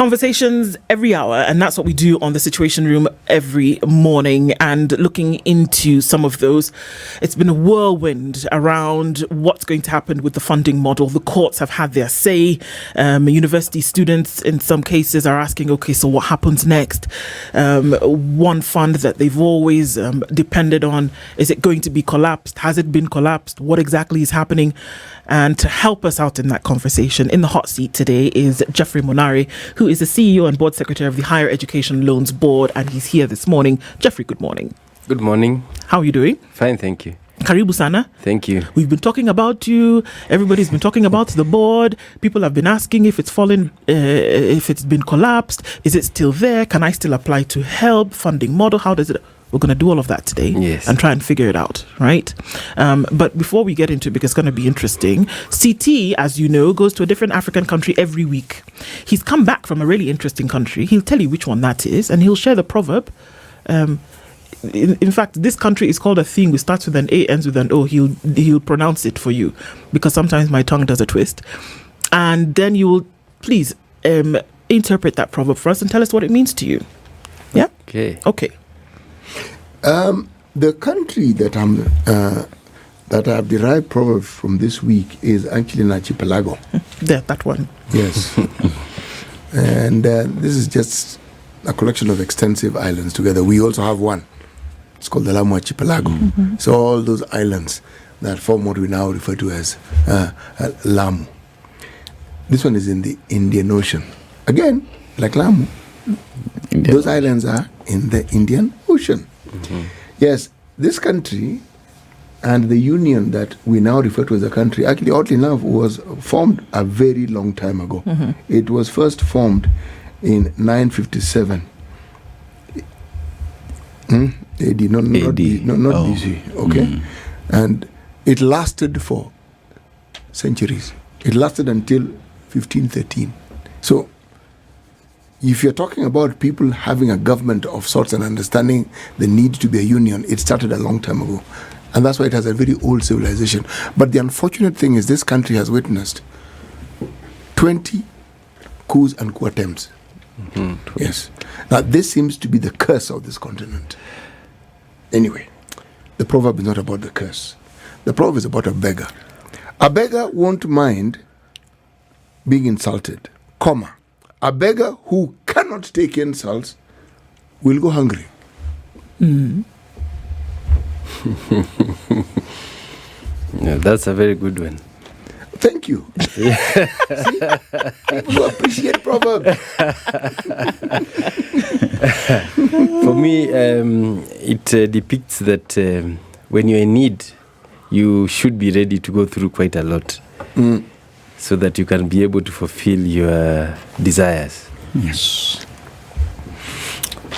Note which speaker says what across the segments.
Speaker 1: Conversations every hour, and that's what we do on the Situation Room every morning. And looking into some of those, it's been a whirlwind around what's going to happen with the funding model. The courts have had their say. University students, in some cases, are asking, okay, so what happens next? One fund that they've always depended on, is it going to be collapsed? Has it been collapsed? What exactly is happening? And to help us out in that conversation, in the hot seat today is Geoffrey Monari, who is the CEO and Board Secretary of the Higher Education Loans Board, and he's here this morning. Geoffrey, good morning.
Speaker 2: Good morning.
Speaker 1: How are you doing?
Speaker 2: Fine, thank you.
Speaker 1: Karibu sana.
Speaker 2: Thank you.
Speaker 1: We've been talking about you. Everybody's been talking about the board. People have been asking if it's fallen, if it's been collapsed. Is it still there? Can I still apply to HELB funding model? How does it... We're going to do all of that today.
Speaker 2: Yes.
Speaker 1: And try and figure it out, right? But before we get into it, because it's going to be interesting, CT, as you know, goes to a different African country every week. He's come back from a really interesting country. He'll tell you which one that is, and he'll share the proverb. In fact, this country is called a thing. It starts with an A, ends with an O. He'll pronounce it for you, because sometimes my tongue does a twist. And then you will please interpret that proverb for us and tell us what it means to you. Yeah? Okay.
Speaker 3: The country that I've derived proverb from this week is actually an archipelago.
Speaker 1: That one.
Speaker 3: Yes. And this is just a collection of extensive islands together. We also have one. It's called the Lamu Archipelago. Mm-hmm. So all those islands that form what we now refer to as Lamu. This one is in the Indian Ocean. Again, like Lamu, those islands are in the Indian Ocean. Mm-hmm. Yes, this country and the union that we now refer to as a country, actually, oddly enough, was formed a very long time ago. Mm-hmm. It was first formed in 957. AD, not BC, okay? Mm. And it lasted for centuries. It lasted until 1513. So, if you're talking about people having a government of sorts and understanding the need to be a union, it started a long time ago. And that's why it has a very old civilization. But the unfortunate thing is this country has witnessed 20 coups and coup attempts. Mm-hmm. Yes. Now, this seems to be the curse of this continent. Anyway, the proverb is not about the curse. The proverb is about a beggar. A beggar won't mind being insulted, comma. A beggar who cannot take insults will go hungry.
Speaker 1: Mm.
Speaker 2: Yeah, that's a very good one.
Speaker 3: Thank you. See, people who appreciate proverbs.
Speaker 2: For me, it depicts that when you're in need, you should be ready to go through quite a lot. Mm. So that you can be able to fulfill your desires.
Speaker 3: Yes.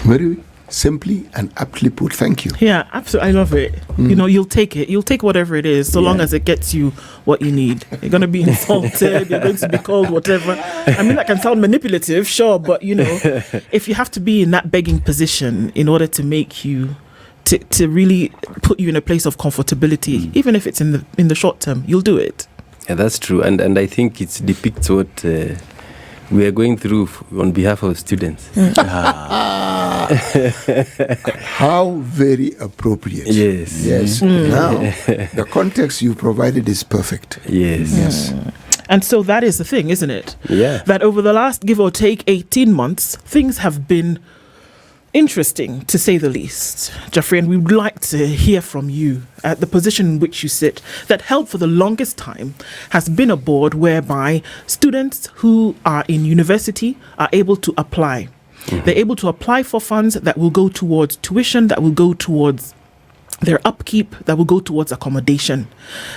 Speaker 3: Very simply and aptly put. Thank you.
Speaker 1: Yeah, absolutely. I love it. Mm. You know, you'll take it. You'll take whatever it is, so long as it gets you what you need. You're going to be insulted. You're going to be called whatever. I mean, that can sound manipulative, sure, but, you know, if you have to be in that begging position in order to make you, to really put you in a place of comfortability, even if it's in the short term, you'll do it.
Speaker 2: Yeah, that's true, and I think it depicts what we are going through on behalf of students.
Speaker 3: How very appropriate.
Speaker 2: Yes.
Speaker 3: Now, the context you provided is perfect.
Speaker 2: Yes.
Speaker 1: And so that is the thing, isn't it?
Speaker 2: Yeah.
Speaker 1: That over the last, give or take, 18 months, things have been interesting, to say the least, Geoffrey, and we would like to hear from you at the position in which you sit. That HELB for the longest time has been a board whereby students who are in university are able to apply. Mm-hmm. They're able to apply for funds that will go towards tuition, that will go towards their upkeep, that will go towards accommodation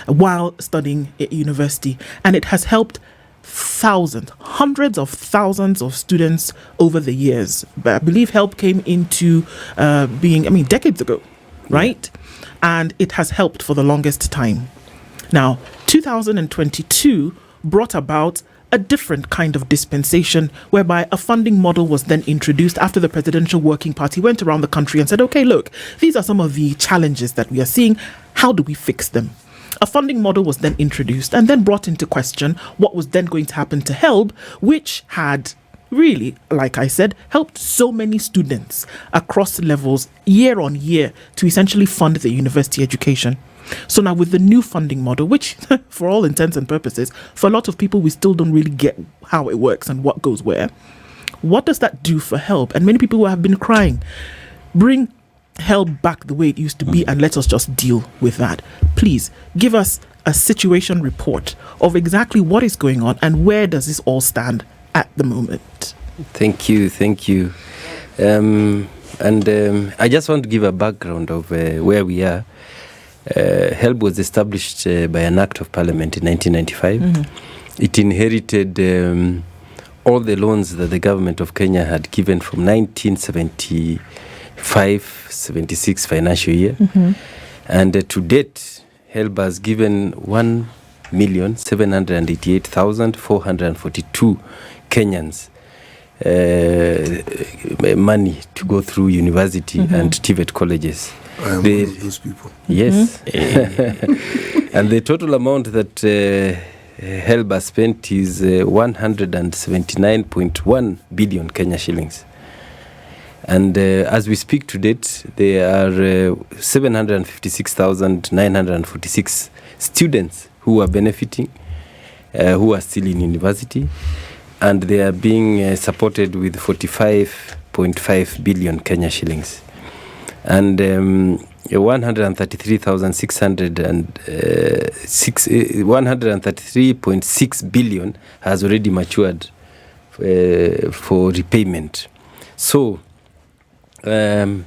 Speaker 1: while studying at university. And it has helped thousands, hundreds of thousands of students over the years. But I believe HELB came into being, decades ago, right? And it has helped for the longest time. Now, 2022 brought about a different kind of dispensation whereby a funding model was then introduced after the Presidential Working Party went around the country and said, okay, look, these are some of the challenges that we are seeing. How do we fix them? A funding model was then introduced and then brought into question what was then going to happen to HELB, which had really, like I said, helped so many students across levels year on year to essentially fund their university education. So now with the new funding model, which for all intents and purposes, for a lot of people, we still don't really get how it works and what goes where. What does that do for HELB? And many people have been crying, bring HELB back the way it used to be and let us just deal with that. Please give us a situation report of exactly what is going on and where does this all stand at the moment.
Speaker 2: Thank you. I just want to give a background of where we are. HELB was established by an Act of Parliament in 1995. It inherited all the loans that the government of Kenya had given from 1975-76 financial year. And to date, HELB has given 1,788,442 Kenyans money to go through university and TVET colleges.
Speaker 3: I am one of those people.
Speaker 2: Yes. And the total amount that HELB has spent is 179.1 billion Kenya shillings. And as we speak to date, there are 756,946 students who are benefiting, who are still in university, and they are being supported with 45.5 billion Kenya shillings. And 133.6 billion has already matured for repayment. So on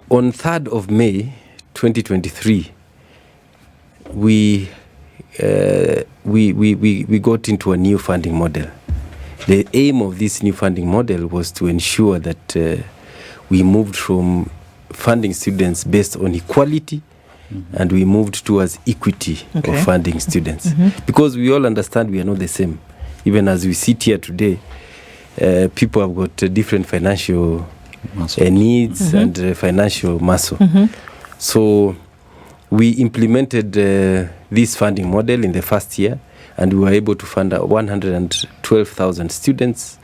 Speaker 2: 3rd of May 2023, we got into a new funding model. The aim of this new funding model was to ensure that we moved from funding students based on equality and we moved towards equity of funding students. Because we all understand we are not the same. Even as we sit here today, people have got different financial needs and financial muscle. So we implemented this funding model in the first year, and we were able to fund 112,000 students,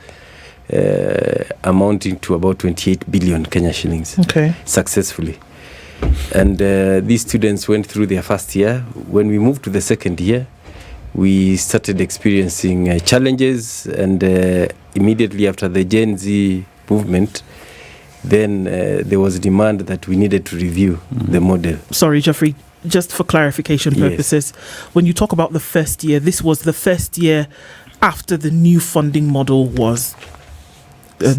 Speaker 2: amounting to about 28 billion Kenya shillings successfully. And these students went through their first year. When we moved to the second year, we started experiencing challenges, and immediately after the Gen Z movement, then there was demand that we needed to review the model.
Speaker 1: Sorry, Geoffrey, just for clarification purposes, when you talk about the first year, this was the first year after the new funding model was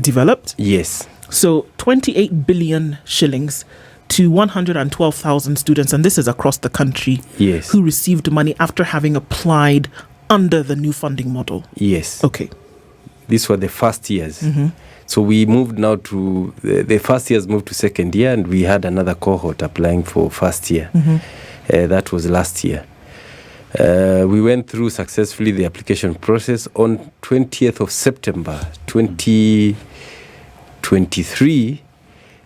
Speaker 1: developed?
Speaker 2: Yes.
Speaker 1: So 28 billion shillings to 112,000 students, and this is across the country, who received money after having applied under the new funding model.
Speaker 2: Yes.
Speaker 1: Okay.
Speaker 2: These were the first years. So we moved now to, the first years moved to second year, and we had another cohort applying for first year. That was last year. We went through successfully the application process. On 20th of September 2023,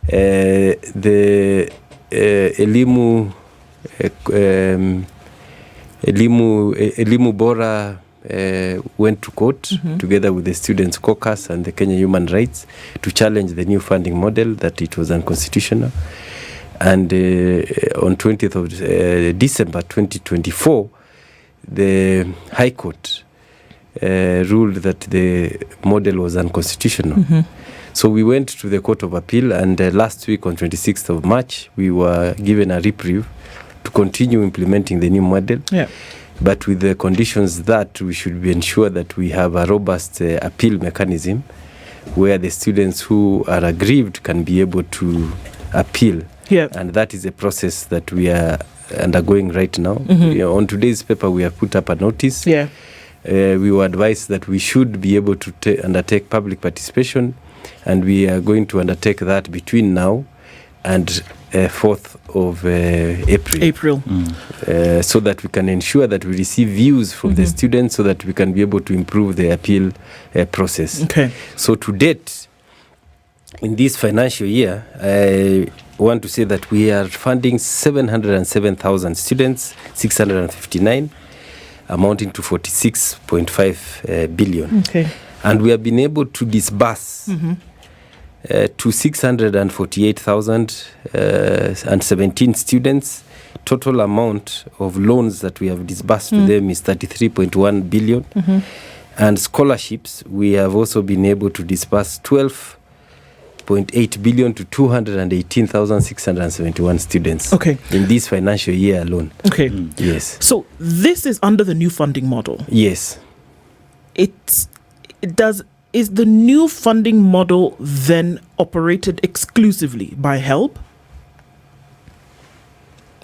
Speaker 2: the Elimu Bora went to court together with the Students' Caucus and the Kenya Human Rights to challenge the new funding model, that it was unconstitutional. And on 20th of December 2024, the High Court ruled that the model was unconstitutional. So we went to the Court of Appeal, and last week on 26th of March, we were given a reprieve to continue implementing the new model. But with the conditions that we should be ensured that we have a robust appeal mechanism where the students who are aggrieved can be able to appeal. And that is a process that we are undergoing right now. On today's paper, we have put up a notice. We were advised that we should be able to undertake public participation, and we are going to undertake that between now and 4th of April. So that we can ensure that we receive views from the students, so that we can be able to improve the appeal process. So to date, in this financial year, I want to say that we are funding 707,000 students, 659, amounting to 46.5 billion. And we have been able to disburse to 648,017 students. Total amount of loans that we have disbursed to them is 33.1 billion. And scholarships, we have also been able to disburse 12.8 billion to 218,671 students.
Speaker 1: Okay.
Speaker 2: In this financial year alone.
Speaker 1: Okay.
Speaker 2: Yes.
Speaker 1: So this is under the new funding model.
Speaker 2: Yes.
Speaker 1: Is the new funding model then operated exclusively by HELB?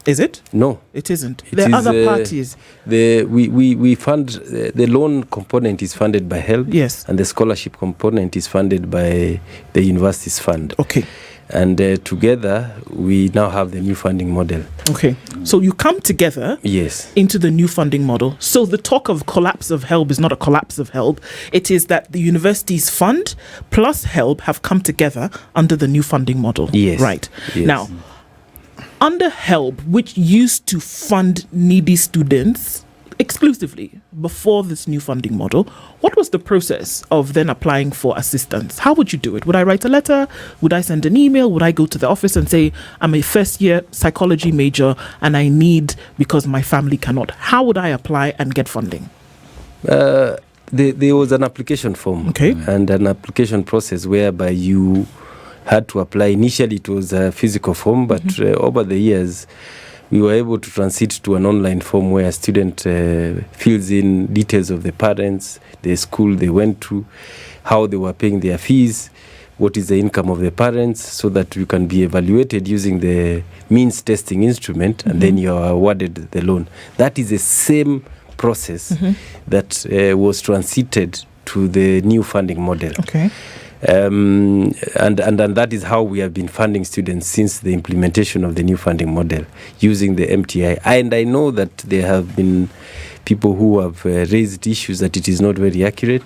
Speaker 1: Is it?
Speaker 2: No,
Speaker 1: it isn't. There are other parties.
Speaker 2: We fund the loan component is funded by HELB.
Speaker 1: Yes.
Speaker 2: And the scholarship component is funded by the university's fund.
Speaker 1: Okay.
Speaker 2: And together we now have the new funding model.
Speaker 1: Okay. So you come together.
Speaker 2: Yes.
Speaker 1: Into the new funding model. So the talk of collapse of HELB is not a collapse of HELB. It is that the university's fund plus HELB have come together under the new funding model.
Speaker 2: Yes.
Speaker 1: Right.
Speaker 2: Yes.
Speaker 1: Now, under HELB, which used to fund needy students exclusively before this new funding model, what was the process of then applying for assistance? How would you do it? Would I write a letter? Would I send an email? Would I go to the office and say, I'm a first-year psychology major and I need, because my family cannot? How would I apply and get funding?
Speaker 2: There was an application form.
Speaker 1: Okay.
Speaker 2: And an application process whereby you had to apply. Initially it was a physical form, but over the years we were able to transit to an online form where a student fills in details of the parents, the school they went to, how they were paying their fees, what is the income of the parents, so that you can be evaluated using the means testing instrument, and then you are awarded the loan. That is the same process that was transited to the new funding model.
Speaker 1: Okay.
Speaker 2: And that is how we have been funding students since the implementation of the new funding model, using the MTI. And I know that there have been people who have raised issues that it is not very accurate.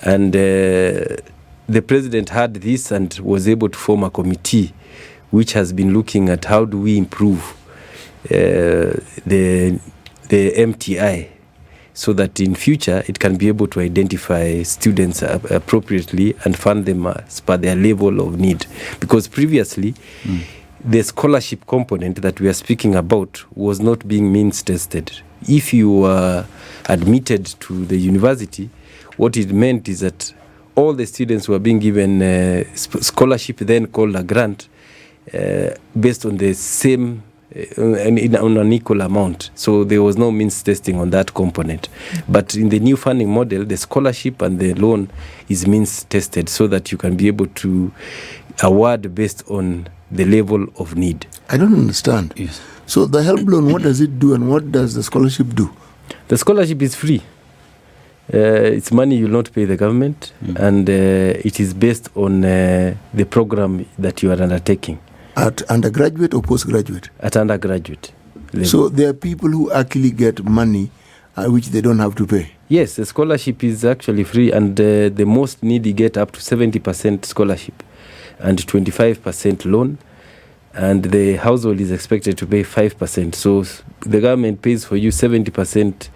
Speaker 2: And the president had this and was able to form a committee which has been looking at how do we improve the MTI, so that in future it can be able to identify students appropriately and fund them as per their level of need. Because previously, the scholarship component that we are speaking about was not being means tested. If you were admitted to the university, what it meant is that all the students were being given scholarship, then called a grant, based on the same on an equal amount. So there was no means testing on that component. But in the new funding model, the scholarship and the loan is means tested, so that you can be able to award based on the level of need.
Speaker 3: I don't understand.
Speaker 2: Yes.
Speaker 3: So the HELB loan, what does it do and what does the scholarship do?
Speaker 2: The scholarship is free. It's money you'll not pay the government, and it is based on the program that you are undertaking.
Speaker 3: At undergraduate or postgraduate?
Speaker 2: At undergraduate level.
Speaker 3: So there are people who actually get money which they don't have to pay?
Speaker 2: Yes, the scholarship is actually free, and the most needy get up to 70% scholarship and 25% loan, and the household is expected to pay 5%. So the government pays for you 70%,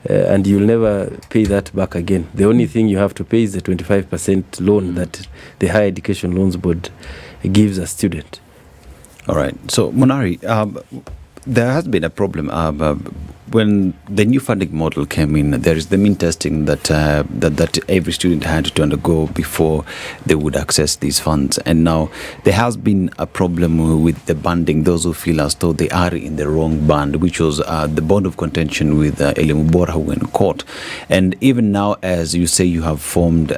Speaker 2: and you'll never pay that back again. The only thing you have to pay is the 25% loan that the Higher Education Loans Board gives a student.
Speaker 4: All right. So, Monari, there has been a problem when the new funding model came in. There is the mean testing that every student had to undergo before they would access these funds, and now there has been a problem with the banding. Those who feel as though they are in the wrong band, which was the bond of contention with Wairimu who went in court, and even now, as you say, you have formed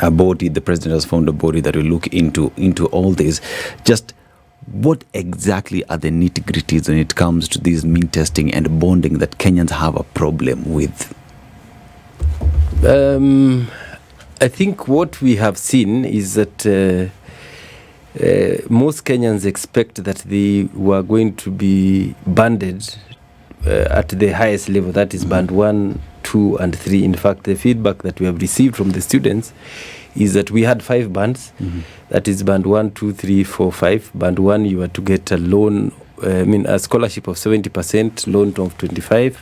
Speaker 4: a body. The president has formed a body that will look into all this. Just what exactly are the nitty-gritties when it comes to this mean testing and bonding that Kenyans have a problem with?
Speaker 2: I think what we have seen is that most Kenyans expect that they were going to be banded at the highest level, that is band 1, 2 and 3. In fact, the feedback that we have received from the students is that we had 5 bands. That is band 1, 2, 3, 4, 5. Band 1, you were to get a loan, a scholarship of 70%, loan of 25%.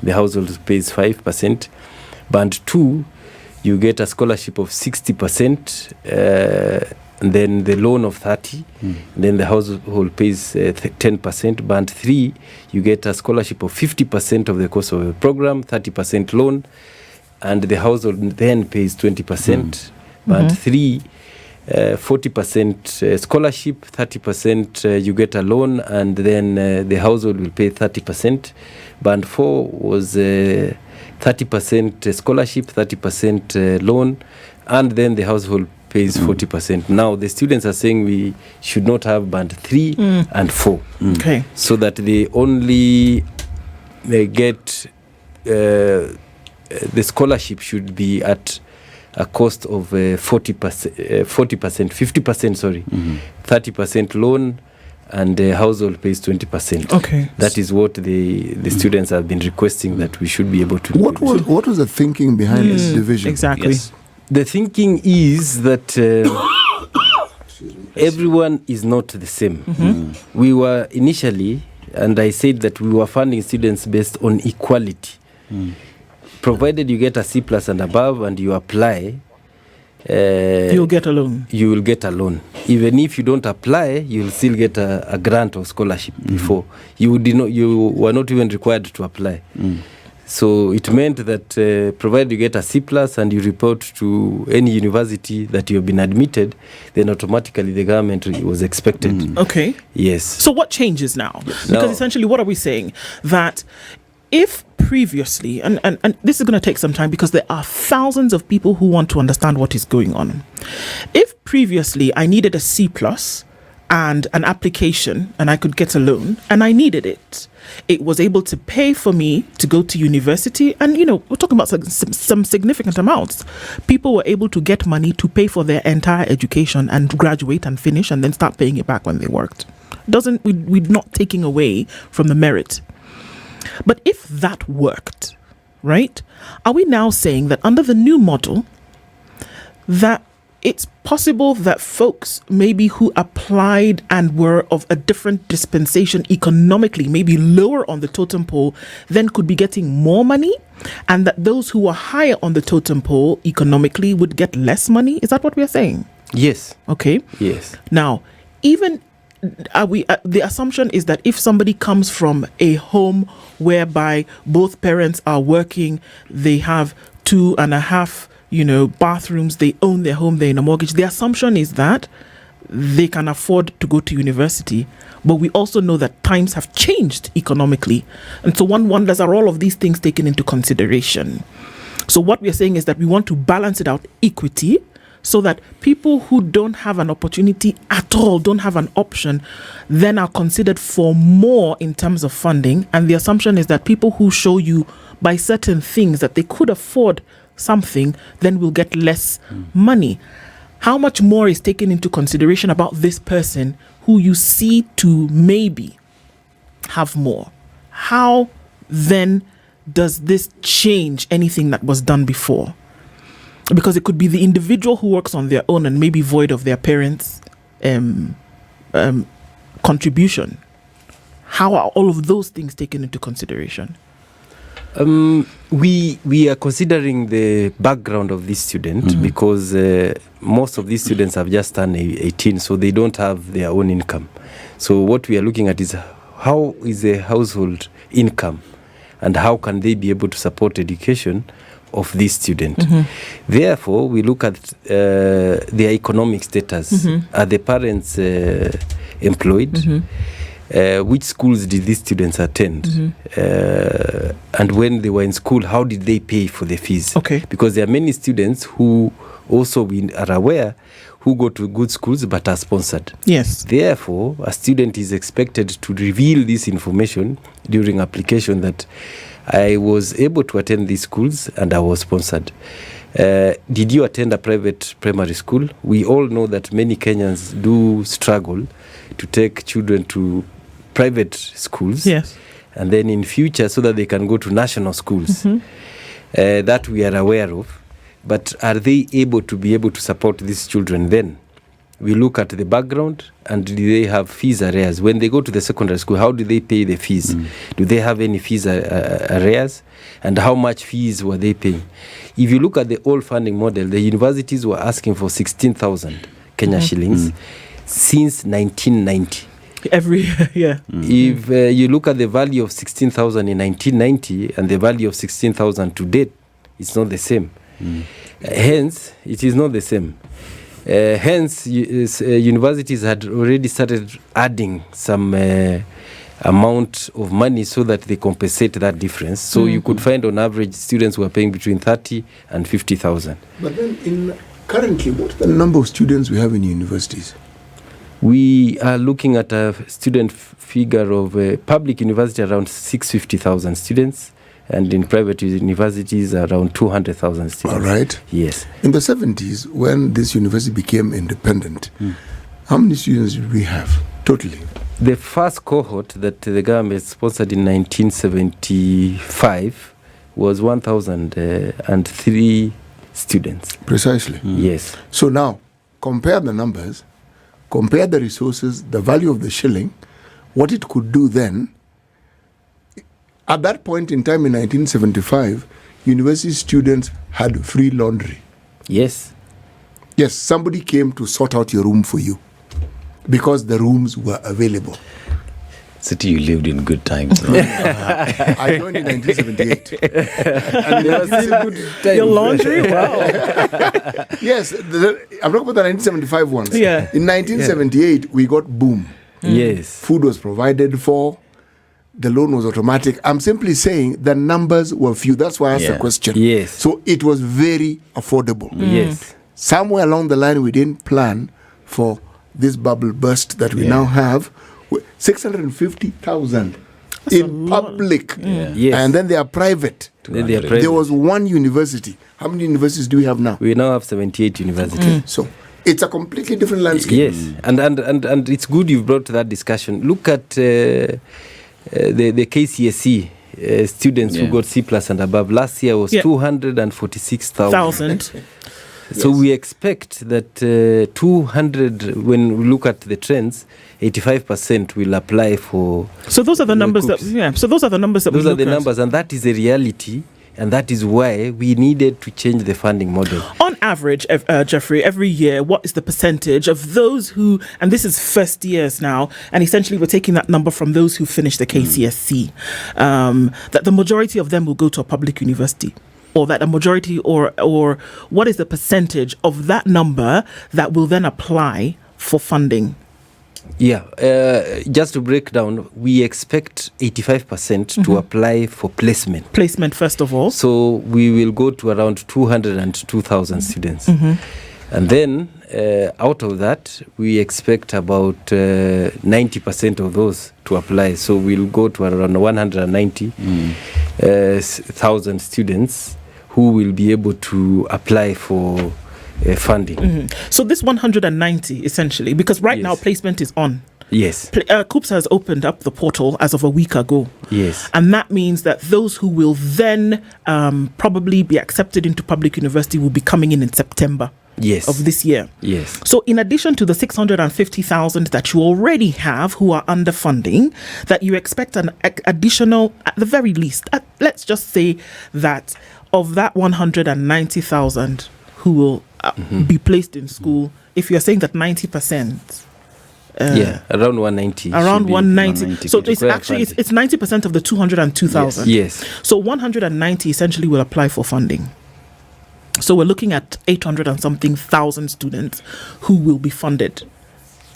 Speaker 2: The household pays 5%. Band 2, you get a scholarship of 60%, and then the loan of 30%, then the household pays 10%. Band 3, you get a scholarship of 50% of the cost of the program, 30% loan, and the household then pays 20%. Band 3, 40% scholarship, 30% you get a loan, and then the household will pay 30%. Band 4 was 30% scholarship, 30% loan, and then the household pays 40%. Now the students are saying we should not have band 3 and 4, so that they only get the scholarship should be at a cost of 50%, sorry, 30% loan, and the household pays 20%.
Speaker 1: Okay.
Speaker 2: That is what the students have been requesting, that we should be able to.
Speaker 3: What was the thinking behind this division?
Speaker 1: Exactly.
Speaker 2: Yes. The thinking is that everyone is not the same. We were initially, and I said that we were funding students based on equality. Provided you get a C+ and above and you apply,
Speaker 1: you'll get a loan.
Speaker 2: You will get a loan. Even if you don't apply, you'll still get a grant or scholarship before. You were not even required to apply. So it meant that provided you get a C+ and you report to any university that you have been admitted, then automatically the government was expected.
Speaker 1: Okay.
Speaker 2: Yes.
Speaker 1: So what changes now? Because essentially what are we saying? That if previously, and this is going to take some time because there are thousands of people who want to understand what is going on. If previously I needed a C+ and an application and I could get a loan and I needed it, it was able to pay for me to go to university, and we're talking about some significant amounts. People were able to get money to pay for their entire education and graduate and finish and then start paying it back when they worked. We're not taking away from the merit. But if that worked, right, are we now saying that under the new model that it's possible that folks maybe who applied and were of a different dispensation economically, maybe lower on the totem pole, then could be getting more money, and that those who were higher on the totem pole economically would get less money? Is that what we're saying?
Speaker 2: Yes.
Speaker 1: Okay.
Speaker 2: Yes.
Speaker 1: Now, even the assumption is that if somebody comes from a home whereby both parents are working, they have 2.5 bathrooms, they own their home, they're in a mortgage, the assumption is that they can afford to go to university. But we also know that times have changed economically, and so one wonders, are all of these things taken into consideration? So what we're saying is that we want to balance it out, equity, so that people who don't have an opportunity at all, don't have an option, then are considered for more in terms of funding. And the assumption is that people who show you by certain things that they could afford something, then will get less money. How much more is taken into consideration about this person who you see to maybe have more? How then does this change anything that was done before? Because it could be the individual who works on their own and maybe void of their parents' contribution. How are all of those things taken into consideration?
Speaker 2: We are considering the background of this student because most of these students have just turned 18, so they don't have their own income. So what we are looking at is how is the household income and how can they be able to support education of this student. Therefore, we look at their economic status. Are the parents employed? Which schools did these students attend? And when they were in school, how did they pay for the fees?
Speaker 1: Okay.
Speaker 2: Because there are many students who also we are aware who go to good schools but are sponsored.
Speaker 1: Yes.
Speaker 2: Therefore, a student is expected to reveal this information during application, that I was able to attend these schools and I was sponsored. Did you attend a private primary school? We all know that many Kenyans do struggle to take children to private schools.
Speaker 1: Yes.
Speaker 2: And then in future, so that they can go to national schools. That we are aware of. But are they able to support these children then? We look at the background, and do they have fees arrears? When they go to the secondary school, how do they pay the fees? Do they have any fees arrears? And how much fees were they paying? If you look at the old funding model, the universities were asking for 16,000 Kenya shillings since 1990.
Speaker 1: Every year, yeah.
Speaker 2: If you look at the value of 16,000 in 1990 and the value of 16,000 to date, it's not the same. Hence, it is not the same. Hence, universities had already started adding some amount of money so that they compensate that difference. So you could find on average students who are paying between 30 and 50,000.
Speaker 3: But then currently, what's the number of students we have in universities?
Speaker 2: We are looking at a student figure of public university around 650,000 students, and in private universities around 200,000 students.
Speaker 3: All right.
Speaker 2: Yes.
Speaker 3: In the 70s, when this university became independent, how many students did we have totally?
Speaker 2: The first cohort that the government sponsored in 1975 was 1,003 students.
Speaker 3: Precisely.
Speaker 2: Yes.
Speaker 3: So now, compare the numbers, compare the resources, the value of the shilling, what it could do then. At that point in time in 1975, university students had free laundry.
Speaker 2: Yes.
Speaker 3: Yes, somebody came to sort out your room for you because the rooms were available.
Speaker 4: City, you lived in good times.
Speaker 3: I joined in 1978. And
Speaker 2: There was still good time.
Speaker 1: Your laundry? Wow.
Speaker 3: yes, I'm talking about the 1975 ones.
Speaker 1: Yeah.
Speaker 3: In 1978, we got boom.
Speaker 2: Yes.
Speaker 3: Food was provided for. The loan was automatic. I'm simply saying the numbers were few. That's why I asked the question.
Speaker 2: Yes.
Speaker 3: So it was very affordable.
Speaker 2: Yes.
Speaker 3: Somewhere along the line, we didn't plan for this bubble burst that we now have. 650,000 in public.
Speaker 2: Yes.
Speaker 3: And then they are private.
Speaker 2: Then they are private.
Speaker 3: There was one university. How many universities do we have now?
Speaker 2: We now have 78 universities.
Speaker 3: So it's a completely different landscape.
Speaker 2: Yes, and it's good you've brought that discussion. Look at the KCSE students who got C plus and above. Last year was 246,000. So we expect that 200, when we look at the trends, 85% will apply for.
Speaker 1: So those are the numbers
Speaker 2: cooks.
Speaker 1: So those are the numbers that
Speaker 2: those
Speaker 1: we
Speaker 2: are the
Speaker 1: look at.
Speaker 2: numbers, and that is a reality. And that is why we needed to change the funding model.
Speaker 1: On average, Geoffrey, every year, what is the percentage of those who, and this is first years now, and essentially we're taking that number from those who finish the KCSE, that the majority of them will go to a public university? Or that a majority, or what is the percentage of that number that will then apply for funding?
Speaker 2: Yeah, just to break down, we expect 85% to apply for placement.
Speaker 1: Placement, first of all.
Speaker 2: So we will go to around 202,000 students. And then out of that, we expect about 90% of those to apply. So we'll go to around 190,000 students who will be able to apply for funding.
Speaker 1: So this 190 essentially, because right now placement is on.
Speaker 2: Yes.
Speaker 1: COOPS has opened up the portal as of a week ago.
Speaker 2: Yes.
Speaker 1: And that means that those who will then probably be accepted into public university will be coming in September of this year.
Speaker 2: Yes.
Speaker 1: So in addition to the 650,000 that you already have who are under funding, that you expect an additional, at the very least, let's just say that of that 190,000 who will be placed in school, if you're saying that 90%,
Speaker 2: around 190.
Speaker 1: Around 190. So it's actually
Speaker 2: funding.
Speaker 1: it's 90% of the 202,000.
Speaker 2: Yes.
Speaker 1: So 190 essentially will apply for funding. So we're looking at 800 and something thousand students who will be funded.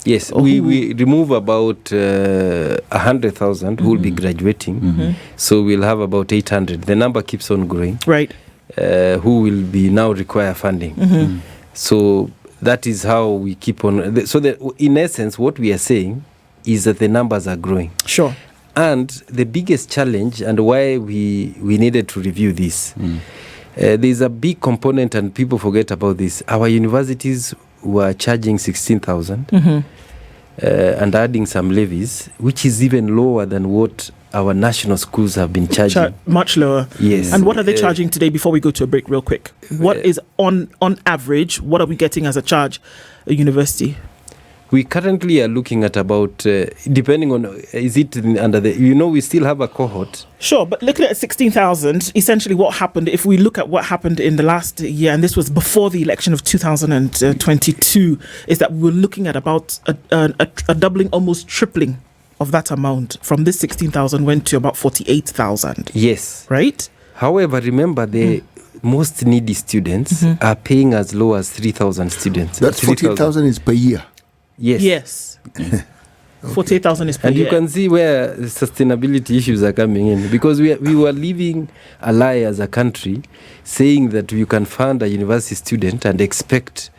Speaker 2: Yes, we remove about 100,000 who will be graduating. So we'll have about 800. The number keeps on growing.
Speaker 1: Right.
Speaker 2: Who will be now require funding. So that is how we keep on. So that in essence, what we are saying is that the numbers are growing.
Speaker 1: Sure.
Speaker 2: And the biggest challenge and why we needed to review this, there's a big component and people forget about this. Our universities were charging 16,000 and adding some levies, which is even lower than what our national schools have been charging.
Speaker 1: Much lower.
Speaker 2: Yes.
Speaker 1: And what are they charging today before we go to a break real quick? What is on average, what are we getting as a charge at university?
Speaker 2: We currently are looking at about, depending on, is it under the, we still have a cohort.
Speaker 1: Sure, but looking at 16,000, essentially what happened, if we look at what happened in the last year, and this was before the election of 2022, is that we're looking at about a doubling, almost tripling of that amount. From this 16,000 went to about 48,000.
Speaker 2: Yes.
Speaker 1: Right?
Speaker 2: However, remember the most needy students are paying as low as 3,000 students.
Speaker 3: That's 48,000 is per year.
Speaker 1: Yes. 48,000 is per
Speaker 2: and
Speaker 1: year.
Speaker 2: You can see where sustainability issues are coming in, because we were living a lie as a country, saying that you can fund a university student and expect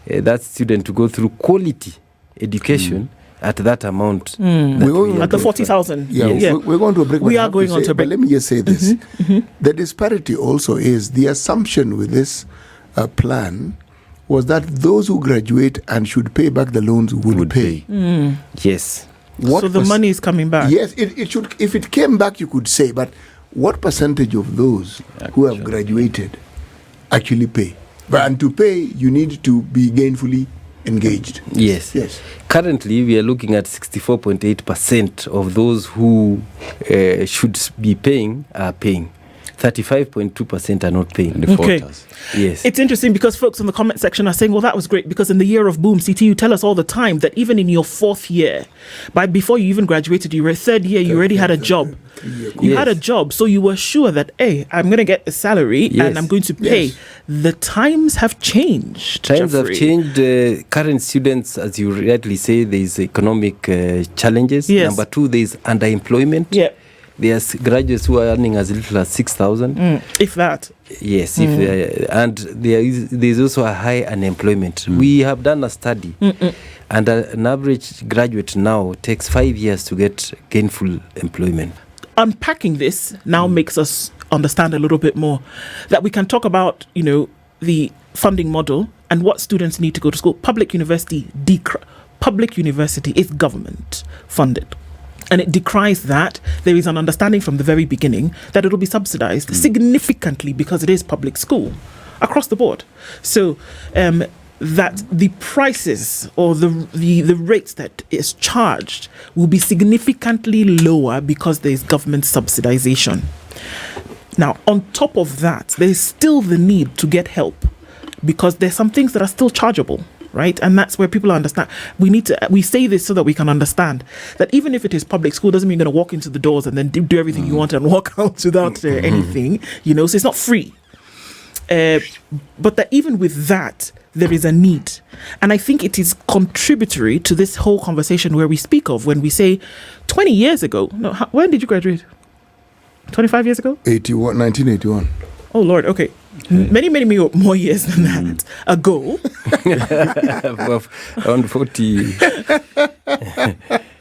Speaker 2: that student to go through quality education at that amount.
Speaker 1: At the 40,000.
Speaker 3: Yeah. We're going to a break.
Speaker 1: We are going on to a break.
Speaker 3: But let me just say this. The disparity also is the assumption with this plan was that those who graduate and should pay back the loans would pay.
Speaker 2: Yes.
Speaker 1: So the money is coming back.
Speaker 3: Yes, it should. If it came back, you could say, but what percentage of those who have graduated actually pay? And to pay, you need to be gainfully engaged.
Speaker 2: Yes. Currently, we are looking at 64.8% of those who should be paying are paying. 35.2% are not paying.
Speaker 1: Okay.
Speaker 2: Yes.
Speaker 1: It's interesting because folks in the comment section are saying, well, that was great, because in the year of boom, CTU tell us all the time that even in your fourth year, before you even graduated, you were third year, you already had a job. You had a job, so you were sure that, hey, I'm going to get a salary and I'm going to pay.
Speaker 3: Yes.
Speaker 1: The times have changed.
Speaker 2: Times
Speaker 1: Geoffrey.
Speaker 2: have changed. Current students, as you rightly say, there is economic challenges.
Speaker 1: Yes.
Speaker 2: Number two, there is underemployment.
Speaker 1: Yeah.
Speaker 2: There's graduates who are earning as little as 6,000.
Speaker 1: If that.
Speaker 2: Yes, and there's also a high unemployment. We have done a study, and an average graduate now takes 5 years to get gainful employment.
Speaker 1: Unpacking this now makes us understand a little bit more that we can talk about, the funding model and what students need to go to school. Public university is government funded. And it decries that. There is an understanding from the very beginning that it will be subsidized significantly because it is public school across the board. So that the prices or the rates that is charged will be significantly lower because there is government subsidization. Now, on top of that, there is still the need to get help because there's some things that are still chargeable. Right, and that's where people understand. We say this so that we can understand that even if it is public school, doesn't mean you're going to walk into the doors and then do everything you want and walk out without anything. So it's not free. But that even with that, there is a need, and I think it is contributory to this whole conversation where we speak of when we say 20 years ago. No, when did you graduate? 25 years ago?
Speaker 3: 1981.
Speaker 1: Oh Lord, okay. Many more years than that ago.
Speaker 2: Around 40.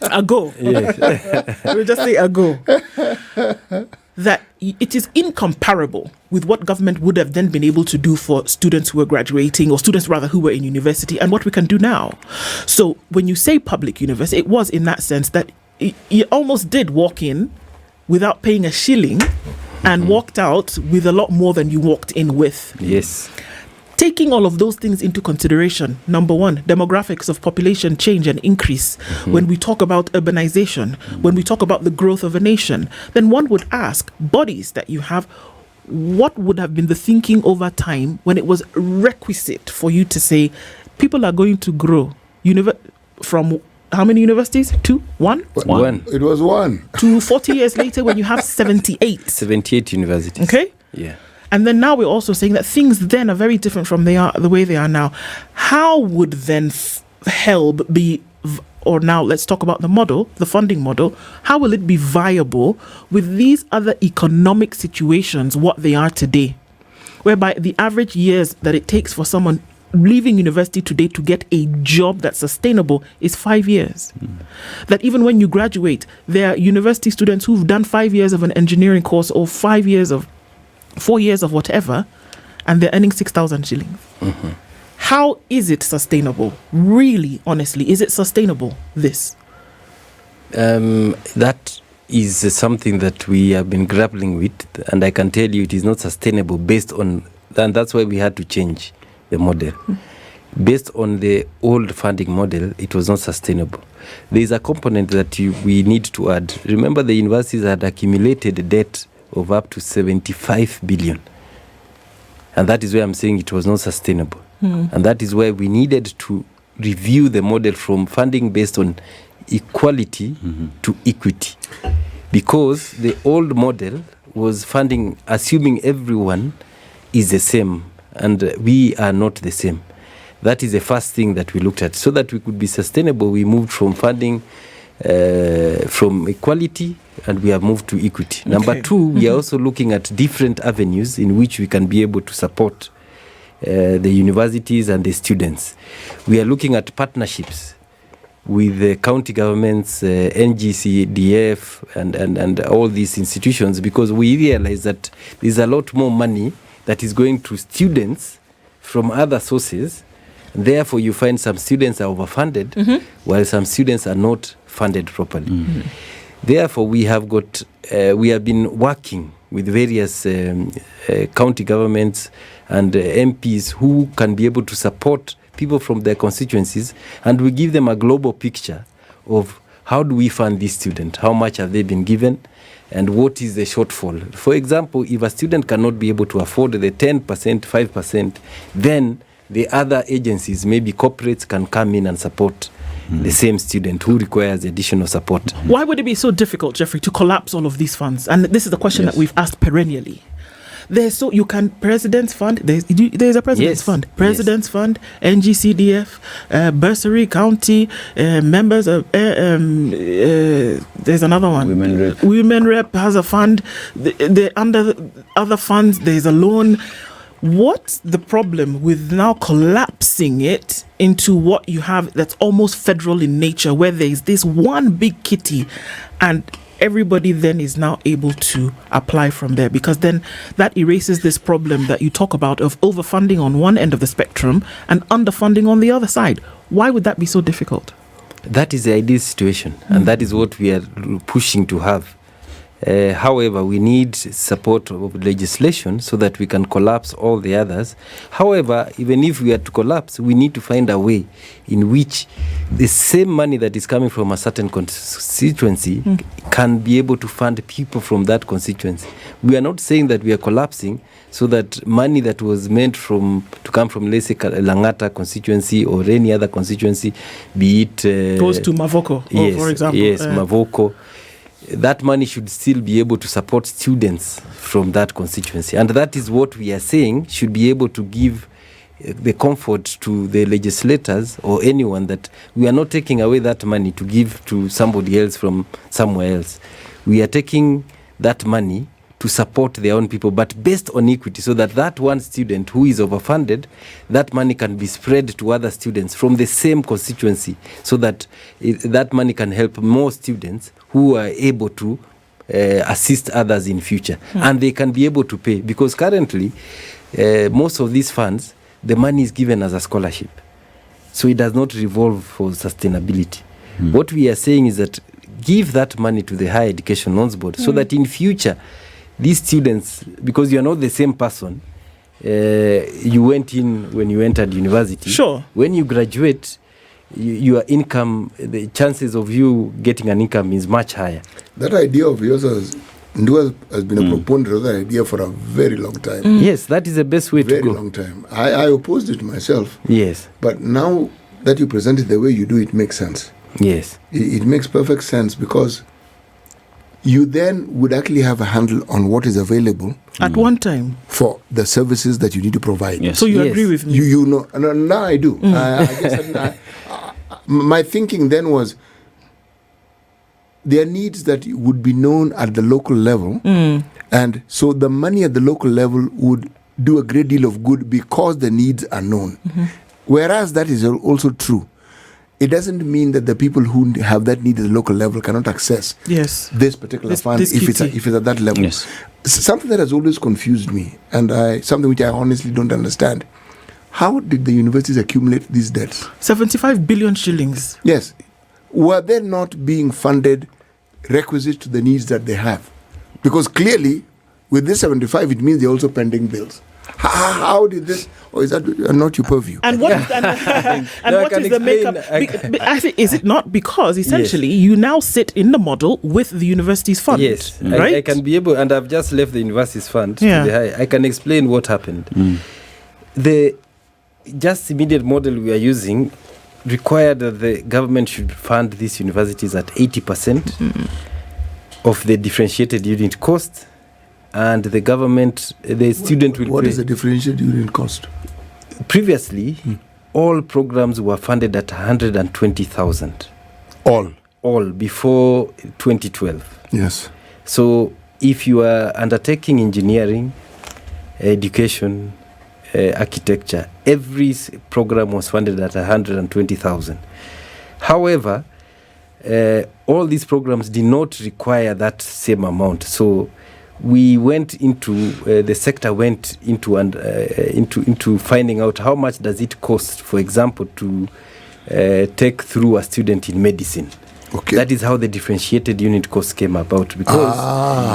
Speaker 1: Ago.
Speaker 2: Yes.
Speaker 1: We'll just say ago. That it is incomparable with what government would have then been able to do for students who were graduating, or students rather who were in university, and what we can do now. So when you say public university, it was in that sense that you almost did walk in without paying a shilling and walked out with a lot more than you walked in with.
Speaker 2: Yes.
Speaker 1: Taking all of those things into consideration, number one, demographics of population change and increase. When we talk about urbanization, when we talk about the growth of a nation, then one would ask bodies that you have, what would have been the thinking over time when it was requisite for you to say, people are going to grow from how many universities? 2? 1?
Speaker 2: One.
Speaker 3: It was one.
Speaker 1: To 40 years later when you have 78.
Speaker 2: 78 universities.
Speaker 1: Okay?
Speaker 2: Yeah.
Speaker 1: And then now we're also saying that things then are very different from the way they are now. How would then HELB be, or now let's talk about the model, the funding model, how will it be viable with these other economic situations, what they are today? Whereby the average years that it takes for someone leaving university today to get a job that's sustainable is 5 years. That even when you graduate, there are university students who've done 5 years of an engineering course or 4 years of whatever, and they're earning 6,000 shillings. How is it sustainable? Really, honestly, is it sustainable, this?
Speaker 2: That is something that we have been grappling with, and I can tell you it is not sustainable based on, and that's why we had to change the model. based on the old funding model, it was not sustainable. There is a component that we need to add. Remember, the universities had accumulated debt of up to 75 billion. And that is where I'm saying it was not sustainable. And that is where we needed to review the model from funding based on equality to equity. Because the old model was funding assuming everyone is the same, and we are not the same. That is the first thing that we looked at. So that we could be sustainable, we moved from funding from equality, and we have moved to equity. Okay. Number two, we are also looking at different avenues in which we can be able to support the universities and the students. We are looking at partnerships with the county governments, NGCDF, and all these institutions, because we realize that there's a lot more money that is going to students from other sources. Therefore, you find some students are overfunded, while some students are not funded properly. Therefore, we have been working with various county governments and MPs who can be able to support people from their constituencies, and we give them a global picture of how do we fund these students, how much have they been given, and what is the shortfall. For example, if a student cannot be able to afford the 10%, 5%, then the other agencies, maybe corporates, can come in and support the same student who requires additional support.
Speaker 1: Why would it be so difficult, Geoffrey, to collapse all of these funds? And this is the question that we've asked perennially. You can President's Fund, there's a President's Fund, President's Fund, NGCDF, Bursary, County, members of, there's another one. Women Rep has a fund. Under other funds, there's a loan. What's the problem with now collapsing it into what you have that's almost federal in nature, where there's this one big kitty and everybody then is now able to apply from there? Because then that erases this problem that you talk about of overfunding on one end of the spectrum and underfunding on the other side. Why would that be so difficult?
Speaker 2: That is the ideal situation, and that is what we are pushing to have. However, we need support of legislation so that we can collapse all the others. However, even if we are to collapse, we need to find a way in which the same money that is coming from a certain constituency can be able to fund people from that constituency. We are not saying that we are collapsing so that money that was meant to come from, let's say, Langata constituency or any other constituency, be it
Speaker 1: goes to Mavoko, for example.
Speaker 2: Yes, Mavoko. That money should still be able to support students from that constituency. And that is what we are saying should be able to give the comfort to the legislators or anyone that we are not taking away that money to give to somebody else from somewhere else. We are taking that money to support their own people, but based on equity, so that one student who is overfunded, that money can be spread to other students from the same constituency, so that that money can help more students who are able to assist others in future. And they can be able to pay, because currently, most of these funds, the money is given as a scholarship. So it does not revolve for sustainability. What we are saying is that give that money to the Higher Education Loans Board, so that in future, these students, because you're not the same person you went in when you entered university.
Speaker 1: Sure.
Speaker 2: When you graduate, your income, the chances of you getting an income is much higher.
Speaker 3: That idea of yours has been a proponent of that idea for a very long time.
Speaker 2: Yes, that is the best way to go.
Speaker 3: Very long time. I opposed it myself.
Speaker 2: Yes.
Speaker 3: But now that you present it the way you do, it makes sense.
Speaker 2: Yes.
Speaker 3: It makes perfect sense, because you then would actually have a handle on what is available
Speaker 1: at one time
Speaker 3: for the services that you need to provide.
Speaker 1: Yes. So you agree with me?
Speaker 3: You know, now I do. I guess my thinking then was there are needs that would be known at the local level, and so the money at the local level would do a great deal of good because the needs are known. Whereas that is also true. It doesn't mean that the people who have that need at the local level cannot access this particular fund if it's at that level.
Speaker 4: Yes.
Speaker 3: Something that has always confused me, and something which I honestly don't understand. How did the universities accumulate these debts?
Speaker 1: 75 billion shillings.
Speaker 3: Yes. Were they not being funded requisite to the needs that they have? Because clearly, with this 75, it means they're also pending bills. How did this, or is that not your purview?
Speaker 1: And what is, what is the makeup? I think, is it not because essentially you now sit in the model with the university's fund?
Speaker 2: Yes,
Speaker 1: right?
Speaker 2: I can be able, and I've just left the university's fund.
Speaker 1: Yeah.
Speaker 2: I can explain what happened. The just immediate model we are using required that the government should fund these universities at 80% of the differentiated unit cost, and the government, the student will
Speaker 3: What
Speaker 2: pay.
Speaker 3: is the differentiated unit cost?
Speaker 2: Previously, all programs were funded at 120,000. All before 2012.
Speaker 3: Yes.
Speaker 2: So if you are undertaking engineering, education, architecture, every program was funded at 120,000. However, all these programs did not require that same amount. So we went into the sector went into finding out how much does it cost, for example, to take through a student in medicine.
Speaker 3: Okay.
Speaker 2: That is how the differentiated unit cost came about, because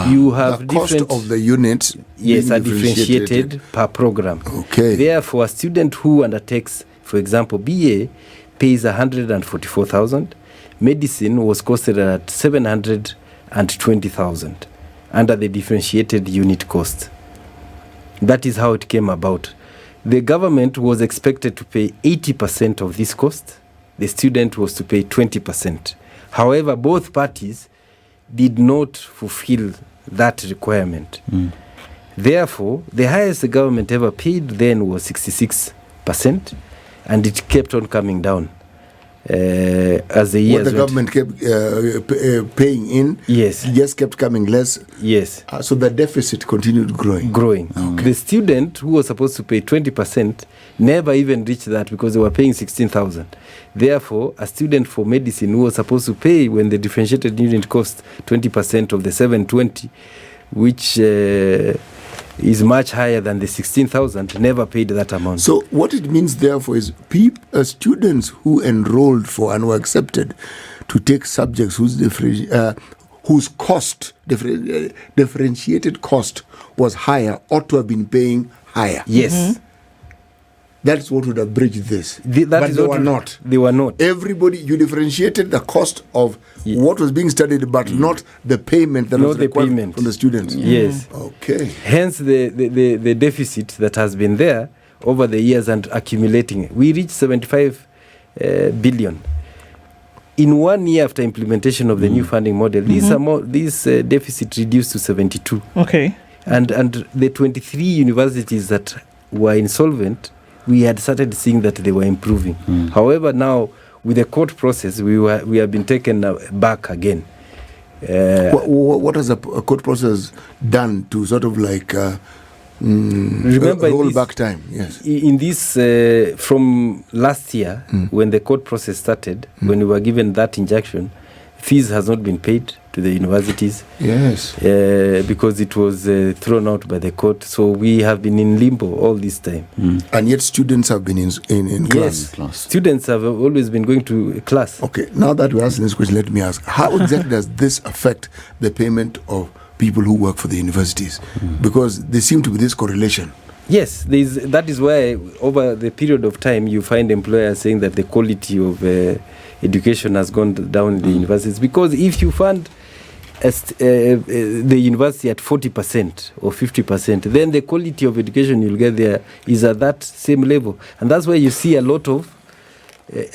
Speaker 2: you have
Speaker 3: the cost of the units.
Speaker 2: Yes, are differentiated per program.
Speaker 3: Okay.
Speaker 2: Therefore, a student who undertakes, for example, BA pays 144,000. Medicine was costed at 720,000 under the differentiated unit cost. That is how it came about. The government was expected to pay 80% of this cost. The student was to pay 20%. However, both parties did not fulfill that requirement. Therefore, the highest the government ever paid then was 66%, and it kept on coming down as the years
Speaker 3: What the government kept paying in,
Speaker 2: yes,
Speaker 3: just kept coming less.
Speaker 2: Yes.
Speaker 3: So the deficit continued growing.
Speaker 2: Okay. The student who was supposed to pay 20% never even reached that, because they were paying 16,000. Therefore, a student for medicine who was supposed to pay, when the differentiated unit cost 20% of the 720, which is much higher than the 16,000, never paid that amount.
Speaker 3: So what it means, therefore, is students who enrolled for and were accepted to take subjects whose differentiated cost was higher ought to have been paying higher.
Speaker 2: Yes.
Speaker 3: That's what would have bridged this.
Speaker 2: But
Speaker 3: they were not.
Speaker 2: They were not.
Speaker 3: Everybody, you differentiated the cost of what was being studied, but not the payment that was required from the students.
Speaker 2: Yes.
Speaker 3: Okay.
Speaker 2: Hence the deficit that has been there over the years and accumulating. We reached 75 billion. In 1 year after implementation of the new funding model, this deficit reduced to 72.
Speaker 1: Okay.
Speaker 2: And the 23 universities that were insolvent, we had started seeing that they were improving. However, now with the court process, we have been taken back again.
Speaker 3: What has a court process done to sort of like
Speaker 2: remember
Speaker 3: roll back time? Yes.
Speaker 2: In this, from last year, when the court process started, when we were given that injunction, fees has not been paid to the universities.
Speaker 3: Yes.
Speaker 2: Because it was thrown out by the court. So we have been in limbo all this time.
Speaker 3: And yet students have been in class.
Speaker 2: Yes, students have always been going to class.
Speaker 3: Okay, now that we're asking this question, let me ask, how exactly does this affect the payment of people who work for the universities? Because there seems to be this correlation.
Speaker 2: Yes, that is why over the period of time you find employers saying that the quality of education has gone down in the universities. Because if you fund the university at 40% or 50%, then the quality of education you'll get there is at that same level. And that's why you see a lot of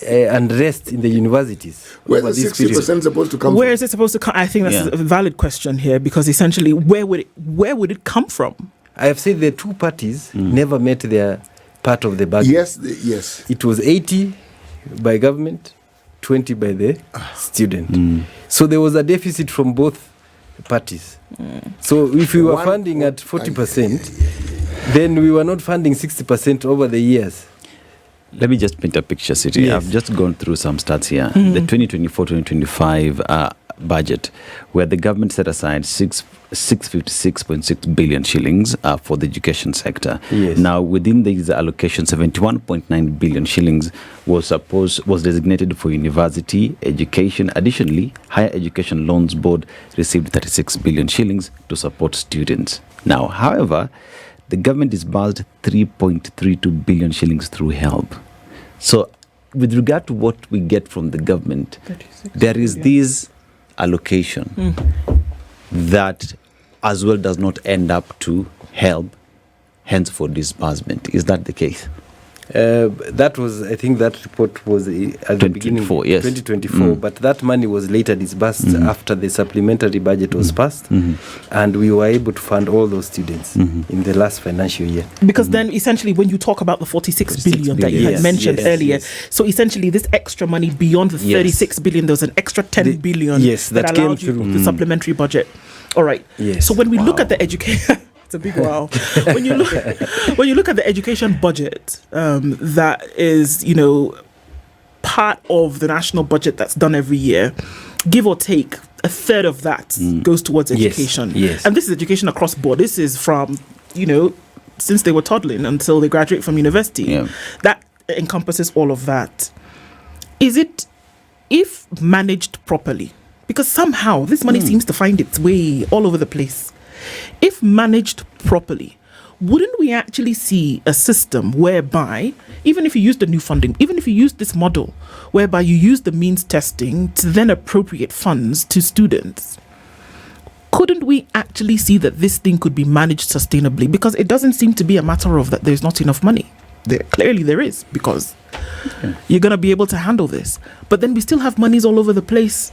Speaker 2: unrest in the universities.
Speaker 3: Where is 60% supposed to come
Speaker 1: Where
Speaker 3: from?
Speaker 1: is it supposed to come? I think that's a valid question here, because essentially, where would it come from?
Speaker 2: I have said the two parties never met their part of the bargain.
Speaker 3: Yes.
Speaker 2: It was 80 by government, 20 by the student. So there was a deficit from both parties. So if we were funding at 40%, then we were not funding 60% over the years.
Speaker 4: Let me just paint a picture, City.
Speaker 2: Yes.
Speaker 4: I've just gone through some stats here. The 2024-2025 budget, where the government set aside 656.6 billion shillings for the education sector.
Speaker 2: Yes.
Speaker 4: Now, within these allocations, 71.9 billion shillings was designated for university education. Additionally, Higher Education Loans Board received 36 billion shillings to support students. Now, however, the government disbursed 3.32 billion shillings through HELB. So, with regard to what we get from the government, there is this allocation that as well does not end up to HELB, hence for disbursement. Is that the case?
Speaker 2: That was, I think that report was at the beginning, 2024, but that money was later disbursed after the supplementary budget was passed, and we were able to fund all those students in the last financial year.
Speaker 1: Because then essentially when you talk about the 46 billion that you had mentioned earlier, so essentially this extra money beyond the 36 billion, there was an extra 10 billion that
Speaker 2: came
Speaker 1: allowed you
Speaker 2: through
Speaker 1: the supplementary budget. All right.
Speaker 2: Yes.
Speaker 1: So when we look at the education... It's a big wow. When you look at the education budget, that is, part of the national budget that's done every year, give or take, a third of that goes towards education.
Speaker 2: Yes.
Speaker 1: And this is education across board. This is from, since they were toddling until they graduate from university.
Speaker 4: Yeah.
Speaker 1: That encompasses all of that. Is it, if managed properly, because somehow this money seems to find its way all over the place. If managed properly, wouldn't we actually see a system whereby, even if you use the new funding, even if you use this model, whereby you use the means testing to then appropriate funds to students, couldn't we actually see that this thing could be managed sustainably? Because it doesn't seem to be a matter of that there's not enough money. Clearly there is, because you're going to be able to handle this. But then we still have monies all over the place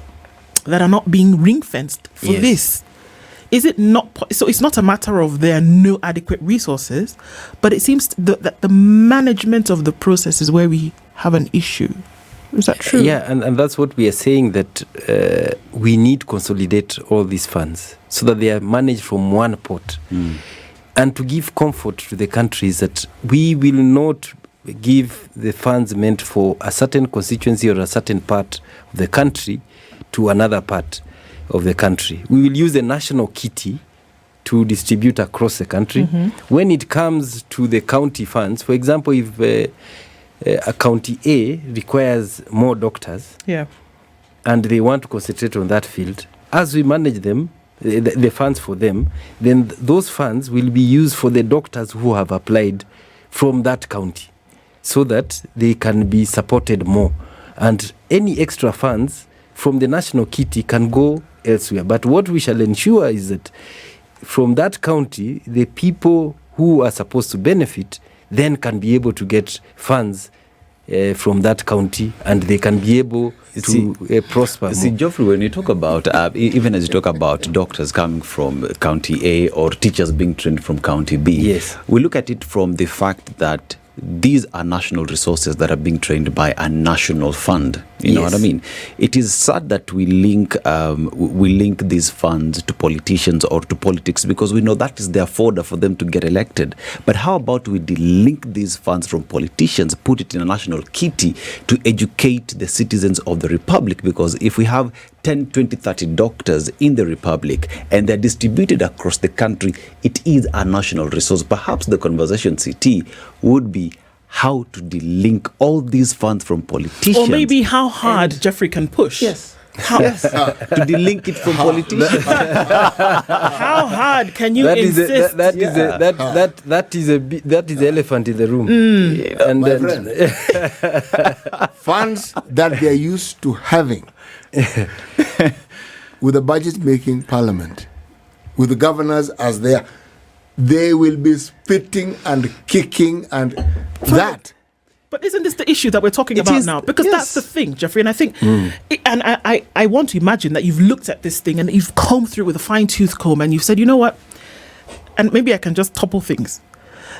Speaker 1: that are not being ring-fenced for this. Is it not so? It's not a matter of there are no adequate resources, but it seems that the management of the process is where we have an issue. Is that true?
Speaker 2: Yeah, and that's what we are saying, that we need to consolidate all these funds so that they are managed from one pot, and to give comfort to the countries that we will not give the funds meant for a certain constituency or a certain part of the country to another part of the country. We will use the national kitty to distribute across the country. When it comes to the county funds, for example, if a county A requires more doctors, and they want to concentrate on that field, as we manage them, the funds for them, then those funds will be used for the doctors who have applied from that county, so that they can be supported more. And any extra funds from the national kitty can go elsewhere. But what we shall ensure is that from that county, the people who are supposed to benefit then can be able to get funds from that county, and they can be able to prosper.
Speaker 4: See, Geoffrey, when you talk about, even as you talk about doctors coming from County A or teachers being trained from County B, we look at it from the fact that these are national resources that are being trained by a national fund. You know what I mean? It is sad that we link these funds to politicians or to politics, because we know that is their fodder for them to get elected. But how about we delink these funds from politicians, put it in a national kitty to educate the citizens of the Republic? Because if we have 10, 20, 30 doctors in the Republic and they're distributed across the country, it is a national resource. Perhaps the conversation, CT, would be how to delink all these funds from politicians.
Speaker 1: Or maybe how hard Geoffrey can push. How,
Speaker 4: to delink it from politicians.
Speaker 1: How hard can you insist?
Speaker 2: That is the elephant in the room.
Speaker 3: And my friend, funds that they are used to having with the budget-making parliament, with the governors as they will be spitting and kicking and that.
Speaker 1: But isn't this the issue that we're talking about now? Because that's the thing, Geoffrey. And I think, and I want to imagine that you've looked at this thing and you've combed through it with a fine-tooth comb and you've said, you know what? And maybe I can just topple things.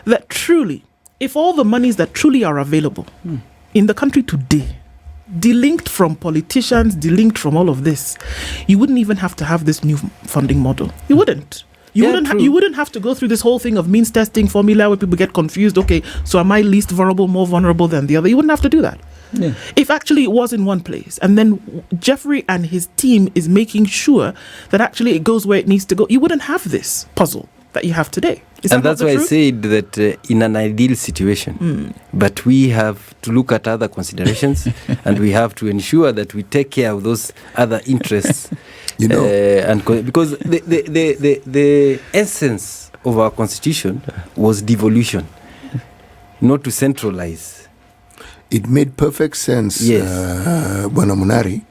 Speaker 1: That truly, if all the monies that truly are available in the country today, delinked from politicians, delinked from all of this, you wouldn't even have to have this new funding model. You wouldn't. You wouldn't have to go through this whole thing of means testing formula where people get confused. Okay, so am I least vulnerable, more vulnerable than the other? You wouldn't have to do that. If actually it was in one place, and then Geoffrey and his team is making sure that actually it goes where it needs to go, you wouldn't have this puzzle that you have today.
Speaker 2: And that's why I said that in an ideal situation, but we have to look at other considerations and we have to ensure that we take care of those other interests. And because the essence of our constitution was devolution, not to centralize.
Speaker 3: It made perfect sense,
Speaker 2: Yes.
Speaker 3: Bwana Monari.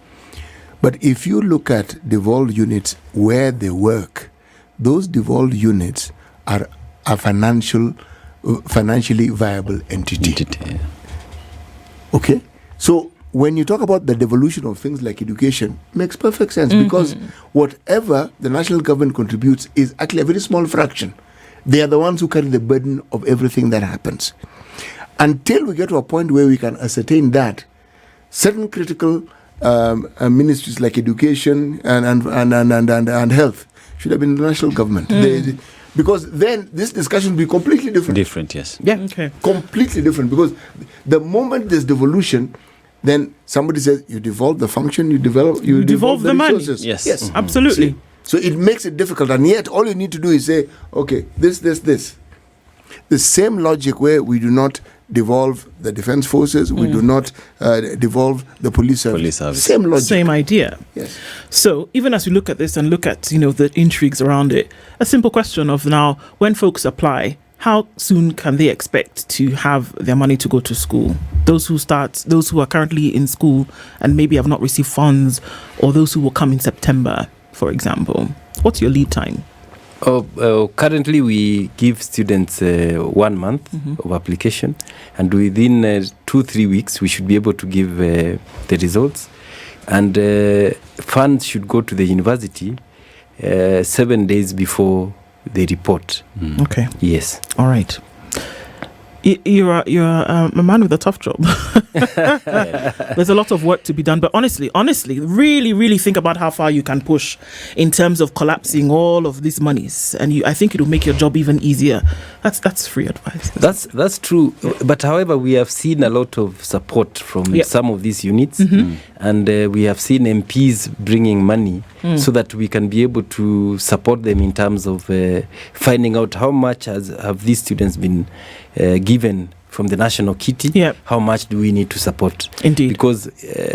Speaker 3: But if you look at devolved units where they work, those devolved units are a financially viable entity. Okay? So when you talk about the devolution of things like education, it makes perfect sense because whatever the national government contributes is actually a very small fraction. They are the ones who carry the burden of everything that happens. Until we get to a point where we can ascertain that, certain critical ministries like education and health should have been the national government. Because then this discussion will be completely different.
Speaker 4: Yes.
Speaker 2: Yeah.
Speaker 1: Okay.
Speaker 3: Completely different. Because the moment there's devolution, then somebody says you devolve the function, you devolve
Speaker 1: the money.
Speaker 3: resources.
Speaker 4: Yes.
Speaker 1: Absolutely.
Speaker 3: See? So it makes it difficult, and yet all you need to do is say, okay, this. The same logic where we do not devolve the defense forces, we do not devolve the police service. Same logic.
Speaker 1: Same idea.
Speaker 3: Yes.
Speaker 1: So even as we look at this and look at, the intrigues around it, a simple question of now, when folks apply, how soon can they expect to have their money to go to school? Those who are currently in school and maybe have not received funds, or those who will come in September, for example. What's your lead time?
Speaker 2: Currently, we give students 1 month of application, and within 2-3 weeks, we should be able to give the results. And funds should go to the university 7 days before they report.
Speaker 1: Okay.
Speaker 2: Yes.
Speaker 1: All right. You're a man with a tough job. There's a lot of work to be done, but honestly, really, really think about how far you can push in terms of collapsing all of these monies, and I think it will make your job even easier. That's free advice.
Speaker 2: That's true. But however, we have seen a lot of support from some of these units, and we have seen MPs bringing money so that we can be able to support them in terms of finding out how much have these students been given from the national kitty. How much do we need to support?
Speaker 1: Indeed.
Speaker 2: Because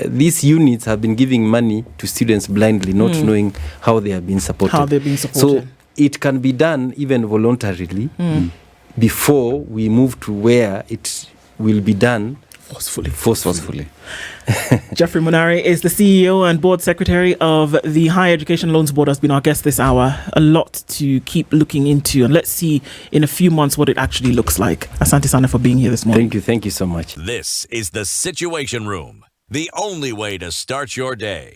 Speaker 2: these units have been giving money to students blindly, not knowing how they have been supported.
Speaker 1: How they've been supported.
Speaker 2: So it can be done even voluntarily before we move to where it will be done forcefully.
Speaker 1: Geoffrey Monari is the CEO and Board Secretary of the Higher Education Loans Board, has been our guest this hour. A lot to keep looking into, and let's see in a few months what it actually looks like. Asante Sana for being here this morning.
Speaker 2: Thank you so much.
Speaker 5: This is The Situation Room, the only way to start your day.